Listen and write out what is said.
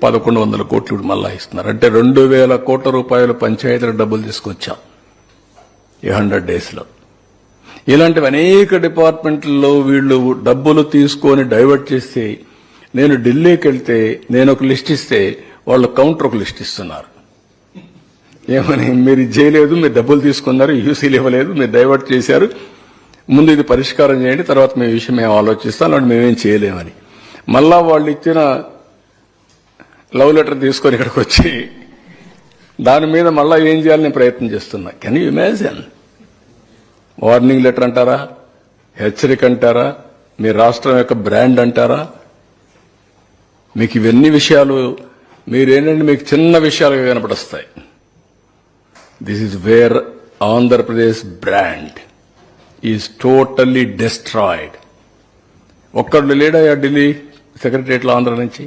1100 కోట్లు మళ్ళా ఇస్తున్నారు. అంటే 2000 కోట్ల రూపాయలు పంచాయతీలకు డబ్బులు తీసుకొచ్చాం ఈ 100 days లో. ఇలాంటివి అనేక డిపార్ట్మెంట్లలో వీళ్ళు డబ్బులు తీసుకొని డైవర్ట్ చేసి, నేను ఢిల్లీకి వెళ్తే నేను ఒక లిస్ట్ ఇస్తే వాళ్ళు కౌంటర్ ఒక లిస్ట్ ఇస్తున్నారు. ఏమని, మీరు చేయలేదు, మీరు డబ్బులు తీసుకున్నారు, యూసీలు ఇవ్వలేదు, మీరు డైవర్ట్ చేశారు, ముందు ఇది పరిష్కారం చేయండి, తర్వాత మీ విషయం మేము ఆలోచిస్తాం, అలాంటి మేమేం చేయలేమని. మళ్ళా వాళ్ళు ఇచ్చిన లవ్ లెటర్ తీసుకొని ఇక్కడికి వచ్చి దాని మీద మళ్ళా ఏం చేయాలని ప్రయత్నం చేస్తున్నా. Can you imagine? Warning letter అంటారా, హెచ్చరిక అంటారా, మీ రాష్ట్రం యొక్క బ్రాండ్ అంటారా? మీకు ఇవన్నీ విషయాలు మీరేంటంటే మీకు చిన్న విషయాలుగా కనపడొస్తాయి. This is where Andhra Pradesh brand is totally destroyed. ఒక్కళ్ళు లేడా ఢిల్లీ సెక్రటరియట్లో ఆంధ్ర నుంచి?